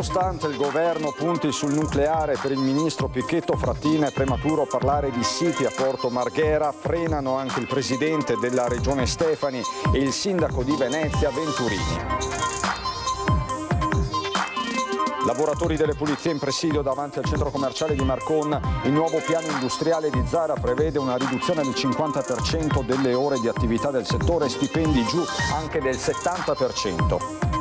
Nonostante il governo punti sul nucleare, per il ministro Pichetto Fratin è prematuro parlare di siti a Porto Marghera. Frenano anche il presidente della regione Stefani e il sindaco di Venezia Venturini. Lavoratori delle pulizie in presidio davanti al centro commerciale di Marcon. Il nuovo piano industriale di Zara prevede una riduzione del 50% delle ore di attività del settore e stipendi giù anche del 70%.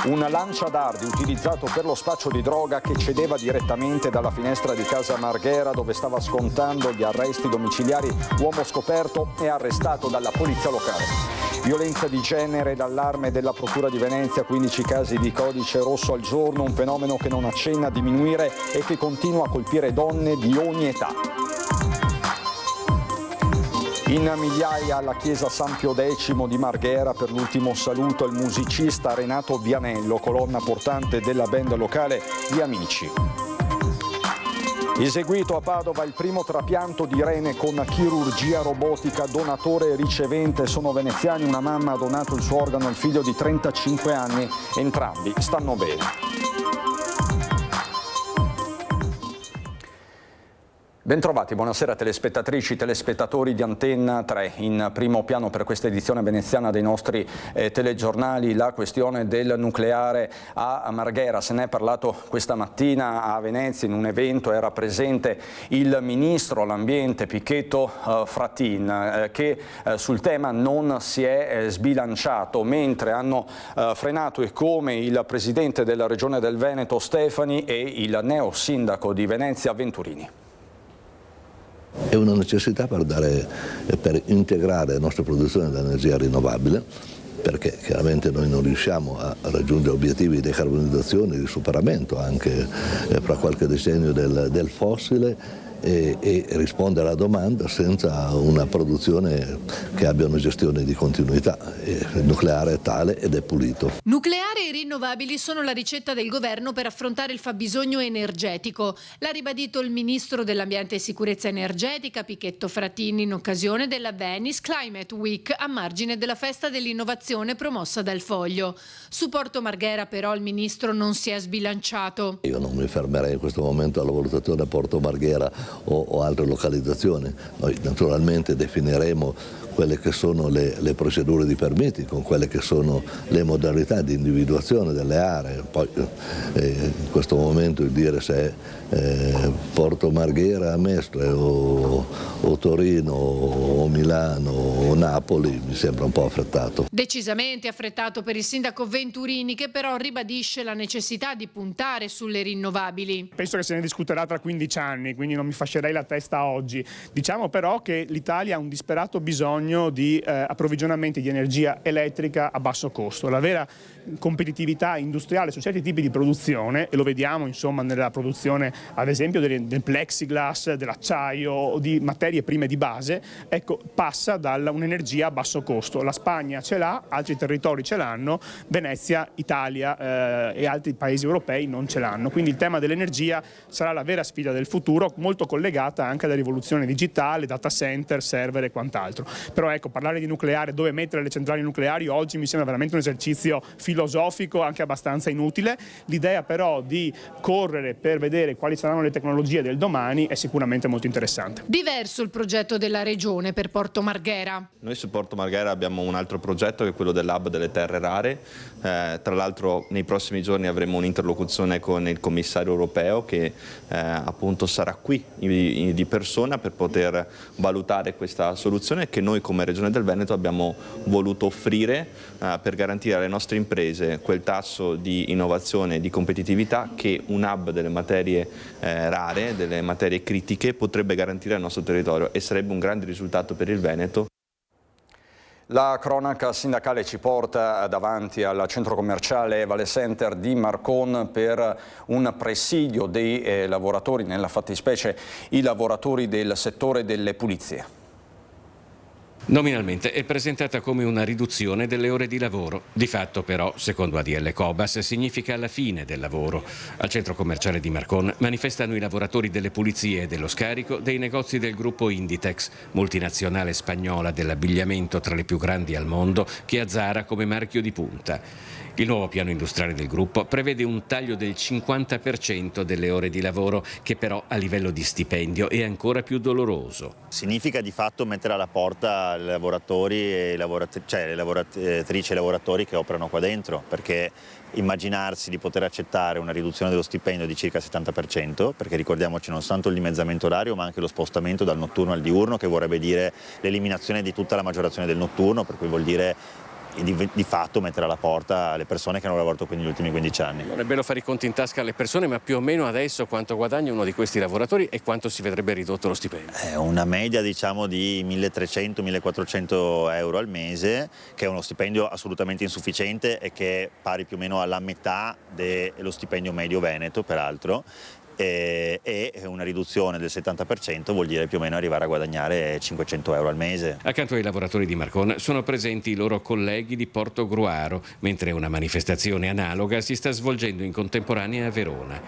Un lanciadardi utilizzato per lo spaccio di droga che cedeva direttamente dalla finestra di casa Marghera, dove stava scontando gli arresti domiciliari. Uomo scoperto e arrestato dalla polizia locale. Violenza di genere, d'allarme della Procura di Venezia, 15 casi di codice rosso al giorno, un fenomeno che non accenna a diminuire e che continua a colpire donne di ogni età. In migliaia alla chiesa San Pio X di Marghera per l'ultimo saluto il musicista Renato Vianello, colonna portante della band locale Gli Amici. Eseguito a Padova il primo trapianto di rene con chirurgia robotica, donatore e ricevente sono veneziani, una mamma ha donato il suo organo al figlio di 35 anni, entrambi stanno bene. Bentrovati, buonasera telespettatrici, telespettatori di Antenna 3. In primo piano per questa edizione veneziana dei nostri telegiornali la questione del nucleare a Marghera. Se ne è parlato questa mattina a Venezia in un evento, era presente il ministro all'ambiente Pichetto Fratin che sul tema non si è sbilanciato, mentre hanno frenato e come il presidente della regione del Veneto Stefani e il neo sindaco di Venezia Venturini. È una necessità per integrare la nostra produzione di energia rinnovabile, perché chiaramente noi non riusciamo a raggiungere obiettivi di decarbonizzazione e di superamento anche fra qualche decennio del fossile e rispondere alla domanda senza una produzione che abbia una gestione di continuità. Il nucleare è tale ed è pulito. Nucleare e rinnovabili sono la ricetta del governo per affrontare il fabbisogno energetico. L'ha ribadito il ministro dell'Ambiente e Sicurezza Energetica Pichetto Fratin in occasione della Venice Climate Week a margine della festa dell'innovazione promossa dal Foglio. Su Porto Marghera però il ministro non si è sbilanciato. Io non mi fermerei in questo momento alla valutazione a Porto Marghera o altre localizzazioni. Noi naturalmente definiremo quelle che sono le procedure di permiti, con quelle che sono le modalità di individuazione delle aree. Poi in questo momento il dire se Porto Marghera, Mestre o Torino o Milano o Napoli mi sembra un po' affrettato. Decisamente affrettato per il sindaco Venturini, che però ribadisce la necessità di puntare sulle rinnovabili. Penso che se ne discuterà tra 15 anni, quindi non mi fascerei la testa oggi. Diciamo però che l'Italia ha un disperato bisogno di approvvigionamenti di energia elettrica a basso costo. La vera competitività industriale su certi tipi di produzione, e lo vediamo insomma nella produzione ad esempio del plexiglass, dell'acciaio, di materie prime di base, ecco, passa da un'energia a basso costo. La Spagna ce l'ha, altri territori ce l'hanno, Venezia, Italia e altri paesi europei non ce l'hanno. Quindi il tema dell'energia sarà la vera sfida del futuro, molto collegata anche alla rivoluzione digitale, data center, server e quant'altro. Però ecco, parlare di nucleare, dove mettere le centrali nucleari oggi mi sembra veramente un esercizio filosofico anche abbastanza inutile. L'idea però di correre per vedere quali saranno le tecnologie del domani è sicuramente molto interessante. Diverso il progetto della regione per Porto Marghera. Noi su Porto Marghera abbiamo un altro progetto che è quello dell'hub delle terre rare. Tra l'altro nei prossimi giorni avremo un'interlocuzione con il commissario europeo che appunto sarà qui di persona per poter valutare questa soluzione che noi come Regione del Veneto abbiamo voluto offrire per garantire alle nostre imprese quel tasso di innovazione e di competitività che un hub delle materie rare, delle materie critiche potrebbe garantire al nostro territorio, e sarebbe un grande risultato per il Veneto. La cronaca sindacale ci porta davanti al centro commerciale Vale Center di Marcon per un presidio dei lavoratori, nella fattispecie i lavoratori del settore delle pulizie. Nominalmente è presentata come una riduzione delle ore di lavoro. Di fatto però, secondo ADL Cobas, significa la fine del lavoro. Al centro commerciale di Marcon manifestano i lavoratori delle pulizie e dello scarico dei negozi del gruppo Inditex, multinazionale spagnola dell'abbigliamento tra le più grandi al mondo, che ha Zara come marchio di punta. Il nuovo piano industriale del gruppo prevede un taglio del 50% delle ore di lavoro, che però a livello di stipendio è ancora più doloroso. Significa di fatto mettere alla porta i lavoratori e le lavoratrici e lavoratori che operano qua dentro, perché immaginarsi di poter accettare una riduzione dello stipendio di circa il 70%, perché ricordiamoci non soltanto il dimezzamento orario ma anche lo spostamento dal notturno al diurno, che vorrebbe dire l'eliminazione di tutta la maggiorazione del notturno, per cui vuol dire di fatto mettere alla porta le persone che hanno lavorato qui negli ultimi 15 anni. Non è bello fare i conti in tasca alle persone, ma più o meno adesso quanto guadagna uno di questi lavoratori e quanto si vedrebbe ridotto lo stipendio? Una media diciamo di 1.300-1.400 euro al mese, che è uno stipendio assolutamente insufficiente e che è pari più o meno alla metà dello stipendio medio veneto, peraltro. E una riduzione del 70% vuol dire più o meno arrivare a guadagnare 500 euro al mese. Accanto ai lavoratori di Marcon sono presenti i loro colleghi di Portogruaro, mentre una manifestazione analoga si sta svolgendo in contemporanea a Verona.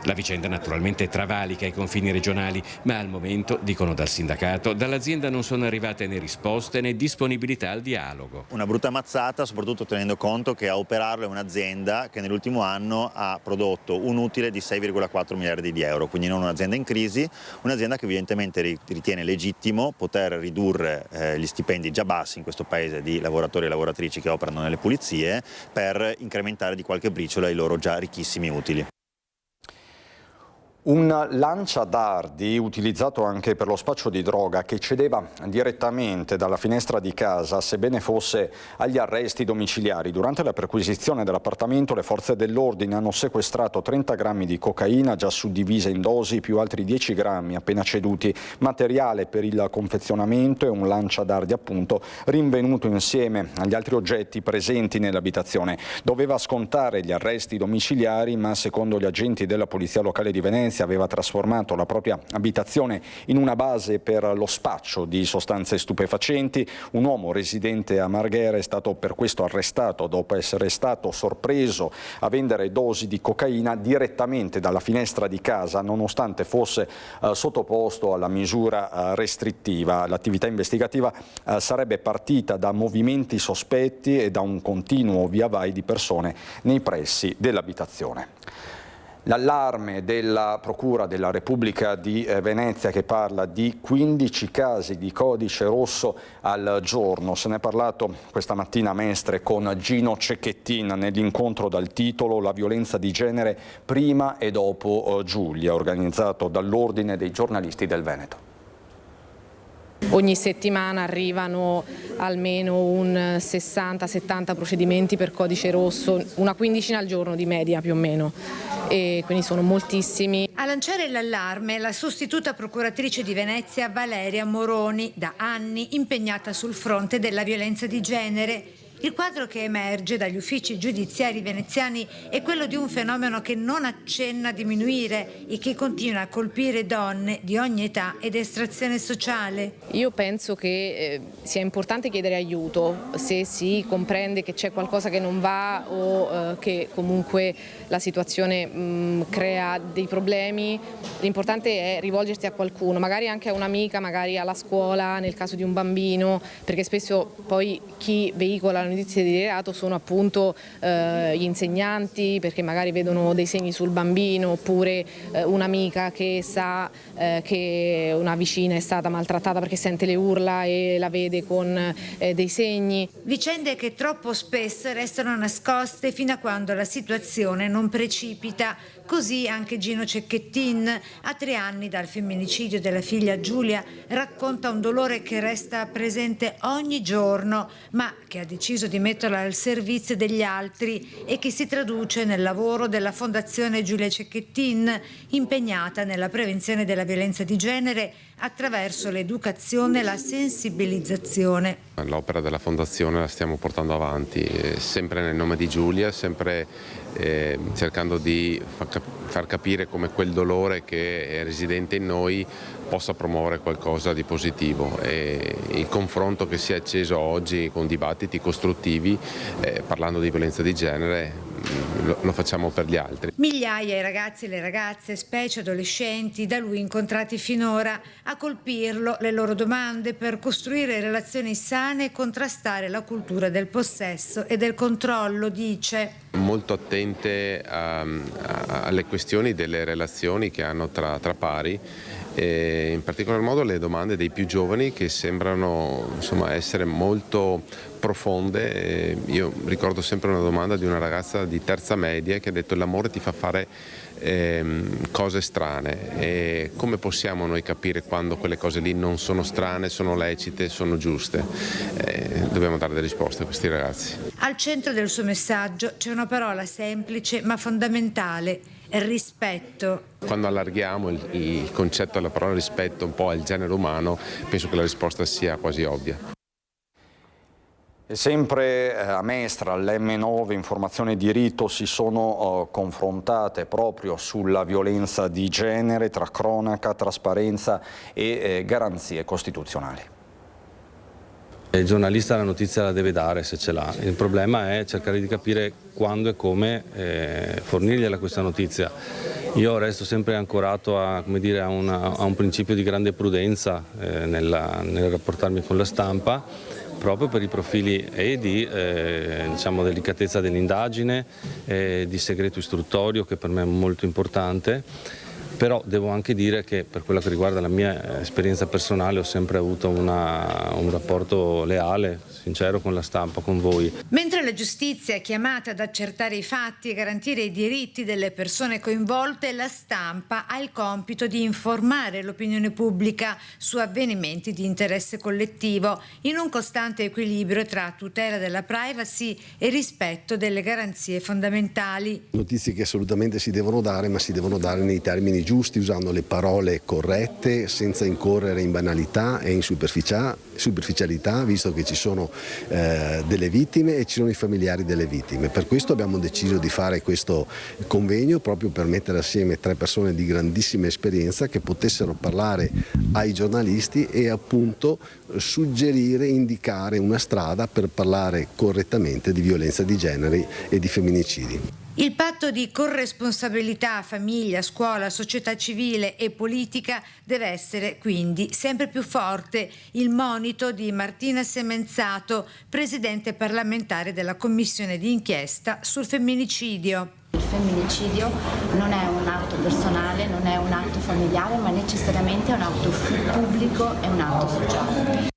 La vicenda naturalmente travalica i confini regionali, ma al momento, dicono dal sindacato, dall'azienda non sono arrivate né risposte né disponibilità al dialogo. Una brutta mazzata, soprattutto tenendo conto che a operarlo è un'azienda che nell'ultimo anno ha prodotto un utile di 6,4 miliardi di euro, quindi non un'azienda in crisi, un'azienda che evidentemente ritiene legittimo poter ridurre gli stipendi già bassi in questo paese di lavoratori e lavoratrici che operano nelle pulizie per incrementare di qualche briciola i loro già ricchissimi utili. Un lanciadardi utilizzato anche per lo spaccio di droga che cedeva direttamente dalla finestra di casa, sebbene fosse agli arresti domiciliari. Durante la perquisizione dell'appartamento le forze dell'ordine hanno sequestrato 30 grammi di cocaina già suddivisa in dosi più altri 10 grammi appena ceduti, materiale per il confezionamento e un lanciadardi appunto rinvenuto insieme agli altri oggetti presenti nell'abitazione. Doveva scontare gli arresti domiciliari, ma secondo gli agenti della Polizia Locale di Venezia aveva trasformato la propria abitazione in una base per lo spaccio di sostanze stupefacenti. Un uomo residente a Marghera è stato per questo arrestato dopo essere stato sorpreso a vendere dosi di cocaina direttamente dalla finestra di casa, nonostante fosse sottoposto alla misura restrittiva. L'attività investigativa sarebbe partita da movimenti sospetti e da un continuo via vai di persone nei pressi dell'abitazione. L'allarme della Procura della Repubblica di Venezia, che parla di 15 casi di codice rosso al giorno. Se ne è parlato questa mattina a Mestre con Gino Cecchettin nell'incontro dal titolo La violenza di genere prima e dopo Giulia, organizzato dall'Ordine dei giornalisti del Veneto. Ogni settimana arrivano almeno un 60-70 procedimenti per codice rosso, una quindicina al giorno di media più o meno, e quindi sono moltissimi. A lanciare l'allarme la sostituta procuratrice di Venezia Valeria Moroni, da anni impegnata sul fronte della violenza di genere. Il quadro che emerge dagli uffici giudiziari veneziani è quello di un fenomeno che non accenna a diminuire e che continua a colpire donne di ogni età ed estrazione sociale. Io penso che sia importante chiedere aiuto se si comprende che c'è qualcosa che non va o che comunque la situazione crea dei problemi. L'importante è rivolgersi a qualcuno, magari anche a un'amica, magari alla scuola nel caso di un bambino, perché spesso poi chi veicola la notizie di reato sono appunto gli insegnanti, perché magari vedono dei segni sul bambino, oppure un'amica che sa che una vicina è stata maltrattata perché sente le urla e la vede con dei segni. Vicende che troppo spesso restano nascoste fino a quando la situazione non precipita. Così anche Gino Cecchettin, a 3 anni dal femminicidio della figlia Giulia, racconta un dolore che resta presente ogni giorno, ma che ha deciso di metterla al servizio degli altri e che si traduce nel lavoro della Fondazione Giulia Cecchettin, impegnata nella prevenzione della violenza di genere attraverso l'educazione e la sensibilizzazione. L'opera della Fondazione la stiamo portando avanti, sempre nel nome di Giulia, sempre cercando di far capire come quel dolore che è residente in noi possa promuovere qualcosa di positivo, e il confronto che si è acceso oggi con dibattiti costruttivi parlando di violenza di genere lo facciamo per gli altri. Migliaia i ragazzi e le ragazze, specie adolescenti, da lui incontrati finora. A colpirlo le loro domande per costruire relazioni sane e contrastare la cultura del possesso e del controllo, dice. Molto attente alle questioni delle relazioni che hanno tra pari, e in particolar modo le domande dei più giovani che sembrano essere molto profonde. Io ricordo sempre una domanda di una ragazza di terza media che ha detto: l'amore ti fa fare cose strane, e come possiamo noi capire quando quelle cose lì non sono strane, sono lecite, sono giuste? Dobbiamo dare delle risposte a questi ragazzi. Al centro del suo messaggio c'è una parola semplice ma fondamentale: rispetto. Quando allarghiamo il concetto della parola rispetto un po' al genere umano, penso che la risposta sia quasi ovvia. E sempre a Mestre, all'M9 Informazione e Diritto, si sono confrontate proprio sulla violenza di genere, tra cronaca, trasparenza e garanzie costituzionali. Il giornalista la notizia la deve dare se ce l'ha, il problema è cercare di capire quando e come fornirgliela questa notizia. Io resto sempre ancorato a un principio di grande prudenza nel rapportarmi con la stampa, proprio per i profili di delicatezza dell'indagine, di segreto istruttorio, che per me è molto importante. Però devo anche dire che per quello che riguarda la mia esperienza personale ho sempre avuto un rapporto leale, sincero con la stampa, con voi. Mentre la giustizia è chiamata ad accertare i fatti e garantire i diritti delle persone coinvolte, la stampa ha il compito di informare l'opinione pubblica su avvenimenti di interesse collettivo, in un costante equilibrio tra tutela della privacy e rispetto delle garanzie fondamentali. Notizie che assolutamente si devono dare, ma si devono dare nei termini giusti, usando le parole corrette, senza incorrere in banalità e in superficialità, visto che ci sono delle vittime e ci sono i familiari delle vittime. Per questo abbiamo deciso di fare questo convegno, proprio per mettere assieme 3 persone di grandissima esperienza che potessero parlare ai giornalisti e appunto suggerire, indicare una strada per parlare correttamente di violenza di genere e di femminicidi. Il patto di corresponsabilità, famiglia, scuola, società civile e politica deve essere quindi sempre più forte. Il monito di Martina Semenzato, presidente parlamentare della commissione di inchiesta sul femminicidio. Il femminicidio non è un atto personale, non è un atto familiare, ma necessariamente è un atto pubblico e un atto sociale.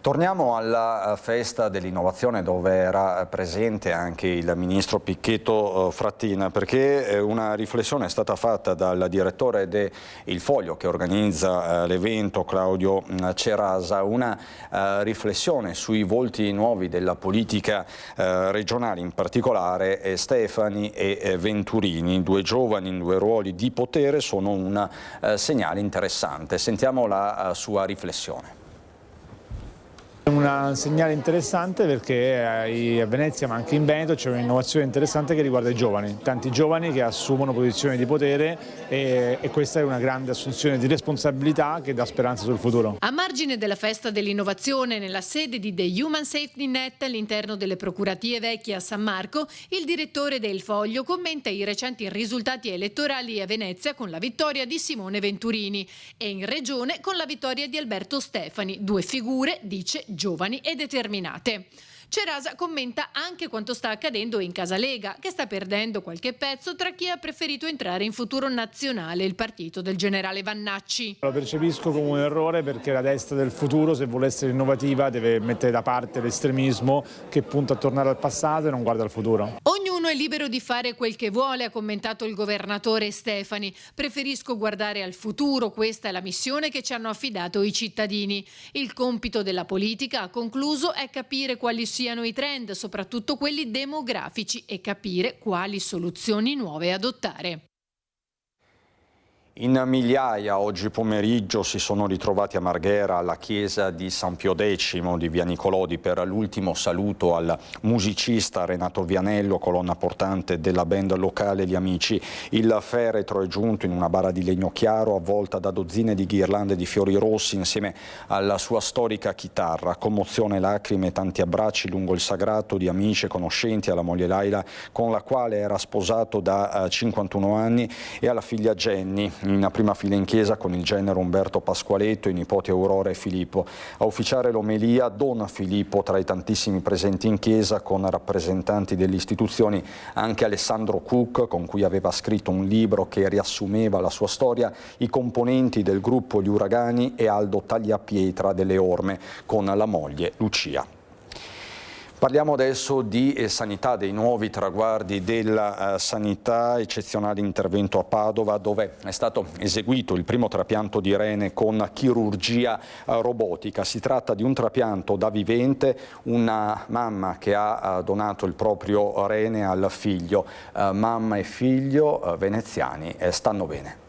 Torniamo alla festa dell'innovazione, dove era presente anche il ministro Pichetto Fratin, perché una riflessione è stata fatta dal direttore de Il Foglio che organizza l'evento, Claudio Cerasa, una riflessione sui volti nuovi della politica regionale, in particolare Stefani e Venturini, 2 giovani in 2 ruoli di potere, sono un segnale interessante. Sentiamo la sua riflessione. È un segnale interessante perché a Venezia, ma anche in Veneto, c'è un'innovazione interessante che riguarda i giovani, tanti giovani che assumono posizioni di potere e questa è una grande assunzione di responsabilità che dà speranza sul futuro. A margine della festa dell'innovazione nella sede di The Human Safety Net all'interno delle Procuratie Vecchie a San Marco, il direttore del Foglio commenta i recenti risultati elettorali a Venezia con la vittoria di Simone Venturini e in Regione con la vittoria di Alberto Stefani, 2 figure, dice, giovani e determinate. Cerasa commenta anche quanto sta accadendo in Casalega, che sta perdendo qualche pezzo tra chi ha preferito entrare in Futuro Nazionale, il partito del generale Vannacci. Lo percepisco come un errore, perché la destra del futuro, se vuole essere innovativa, deve mettere da parte l'estremismo che punta a tornare al passato e non guarda al futuro. Ognuno è libero di fare quel che vuole, ha commentato il governatore Stefani. Preferisco guardare al futuro, questa è la missione che ci hanno affidato i cittadini. Il compito della politica, ha concluso, è capire quali siano i trend, soprattutto quelli demografici, e capire quali soluzioni nuove adottare. In migliaia oggi pomeriggio si sono ritrovati a Marghera alla chiesa di San Pio X di Via Nicolodi per l'ultimo saluto al musicista Renato Vianello, colonna portante della band locale Gli Amici. Il feretro è giunto in una bara di legno chiaro avvolta da dozzine di ghirlande di fiori rossi insieme alla sua storica chitarra. Commozione, lacrime, tanti abbracci lungo il sagrato di amici e conoscenti alla moglie Laila, con la quale era sposato da 51 anni, e alla figlia Jenny. In prima fila in chiesa con il genero Umberto Pasqualetto, i nipoti Aurora e Filippo. A ufficiare l'omelia Don Filippo, tra i tantissimi presenti in chiesa, con rappresentanti delle istituzioni anche Alessandro Cook, con cui aveva scritto un libro che riassumeva la sua storia, i componenti del gruppo Gli Uragani e Aldo Tagliapietra delle Orme, con la moglie Lucia. Parliamo adesso di sanità, dei nuovi traguardi della sanità, eccezionale intervento a Padova dove è stato eseguito il primo trapianto di rene con chirurgia robotica. Si tratta di un trapianto da vivente, una mamma che ha donato il proprio rene al figlio. Mamma e figlio veneziani stanno bene.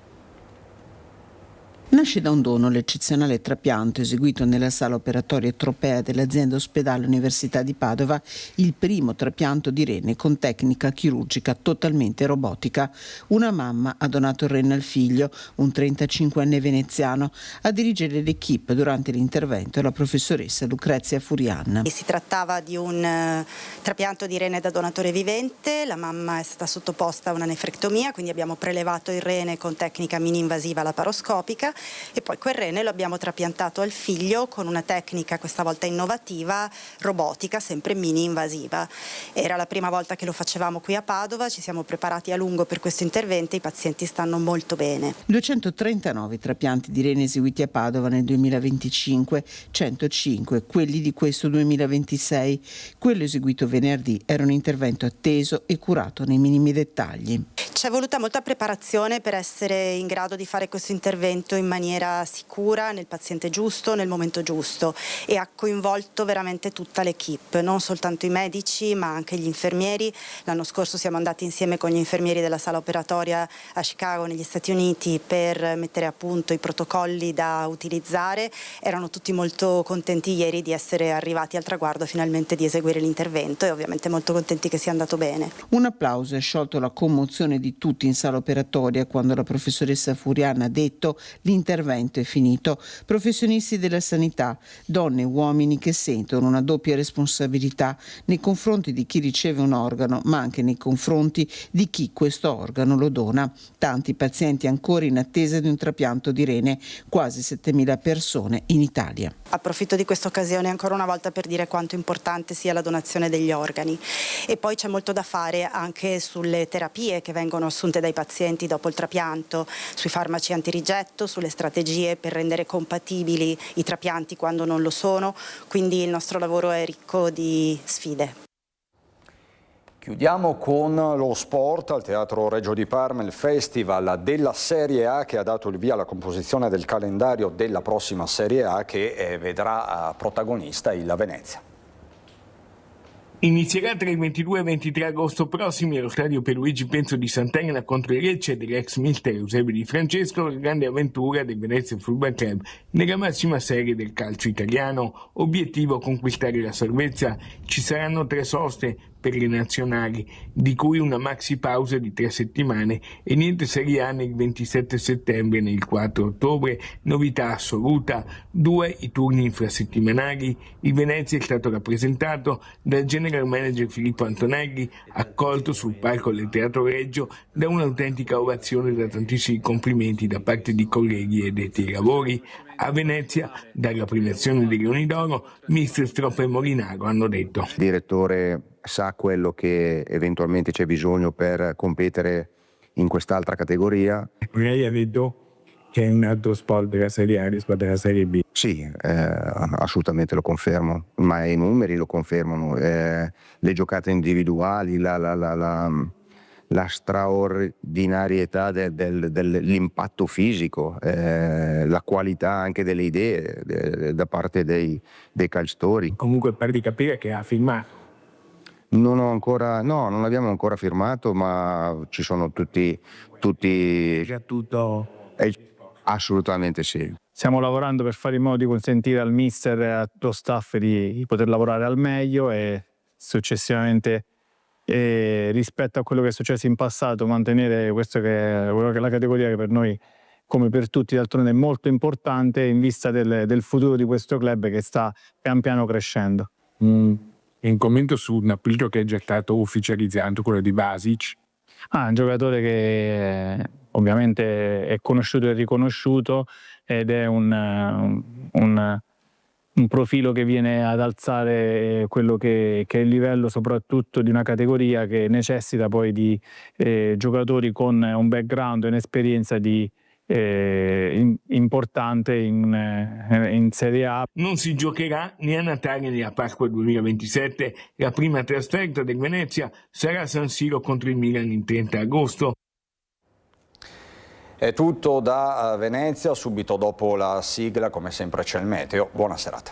Nasce da un dono l'eccezionale trapianto eseguito nella sala operatoria Tropea dell'azienda ospedale Università di Padova, il primo trapianto di rene con tecnica chirurgica totalmente robotica. Una mamma ha donato il rene al figlio, un 35enne veneziano. A dirigere l'equipe durante l'intervento è la professoressa Lucrezia Furian. Si trattava di un trapianto di rene da donatore vivente, la mamma è stata sottoposta a una nefrectomia, quindi abbiamo prelevato il rene con tecnica mini-invasiva laparoscopica e poi quel rene lo abbiamo trapiantato al figlio con una tecnica questa volta innovativa, robotica, sempre mini-invasiva. Era la prima volta che lo facevamo qui a Padova, ci siamo preparati a lungo per questo intervento, i pazienti stanno molto bene. 239 trapianti di rene eseguiti a Padova nel 2025, 105 quelli di questo 2026. Quello eseguito venerdì era un intervento atteso e curato nei minimi dettagli. Ci è voluta molta preparazione per essere in grado di fare questo intervento in maniera sicura, nel paziente giusto, nel momento giusto, e ha coinvolto veramente tutta l'equipe, non soltanto i medici ma anche gli infermieri. L'anno scorso siamo andati insieme con gli infermieri della sala operatoria a Chicago negli Stati Uniti per mettere a punto i protocolli da utilizzare. Erano tutti molto contenti ieri di essere arrivati al traguardo finalmente di eseguire l'intervento e ovviamente molto contenti che sia andato bene. Un applauso ha sciolto la commozione di tutti in sala operatoria quando la professoressa Furian ha detto: l'intervento è finito. Professionisti della sanità, donne e uomini che sentono una doppia responsabilità nei confronti di chi riceve un organo, ma anche nei confronti di chi questo organo lo dona. Tanti pazienti ancora in attesa di un trapianto di rene, quasi 7.000 persone in Italia. Approfitto di questa occasione ancora una volta per dire quanto importante sia la donazione degli organi, e poi c'è molto da fare anche sulle terapie che vengono assunte dai pazienti dopo il trapianto, sui farmaci antirigetto, sulle strategie per rendere compatibili i trapianti quando non lo sono, quindi il nostro lavoro è ricco di sfide. Chiudiamo con lo sport. Al Teatro Regio di Parma il Festival della Serie A che ha dato il via alla composizione del calendario della prossima Serie A che vedrà protagonista il Venezia. Inizierà tra il 22 e il 23 agosto prossimi allo stadio Pierluigi Penzo di Sant'Elena contro il Lecce dell'ex mister Eusebio Di Francesco la grande avventura del Venezia Football Club nella massima serie del calcio italiano. Obiettivo: conquistare la salvezza. Ci saranno 3 soste per le nazionali, di cui una maxi pausa di 3 settimane e niente Serie A nel 27 settembre e nel 4 ottobre. Novità assoluta: 2 i turni infrasettimanali. Il Venezia è stato rappresentato dal general manager Filippo Antonelli, accolto sul palco del Teatro Reggio da un'autentica ovazione e da tantissimi complimenti da parte di colleghi e addetti ai lavori. A Venezia, dalla premiazione dei Leoni d'Oro, mister Stroppa e Molinaro hanno detto: il direttore sa quello che eventualmente c'è bisogno per competere in quest'altra categoria. Lei ha detto che è un altro sport della Serie A rispetto alla Serie B. Sì, assolutamente lo confermo, ma i numeri lo confermano, le giocate individuali, la straordinarietà dell'impatto fisico, la qualità anche delle idee da parte dei calciatori. Comunque per di capire che ha firmato. Non abbiamo ancora firmato, ma ci sono tutti Già tutto Assolutamente sì. Stiamo lavorando per fare in modo di consentire al mister e a tutto lo staff di poter lavorare al meglio e successivamente rispetto a quello che è successo in passato mantenere questo che è la categoria che per noi, come per tutti d'altronde, è molto importante in vista del futuro di questo club che sta pian piano crescendo. Un commento su un applico che è già stato ufficializzato, quello di Basic. Un giocatore che ovviamente è conosciuto e riconosciuto ed è un profilo che viene ad alzare quello che è il livello soprattutto di una categoria che necessita poi di giocatori con un background e un'esperienza importante in Serie A. Non si giocherà né a Natale né a Pasqua 2027. La prima trasferta del Venezia sarà a San Siro contro il Milan il 30 agosto. È tutto da Venezia, subito dopo la sigla come sempre c'è il meteo. Buona serata.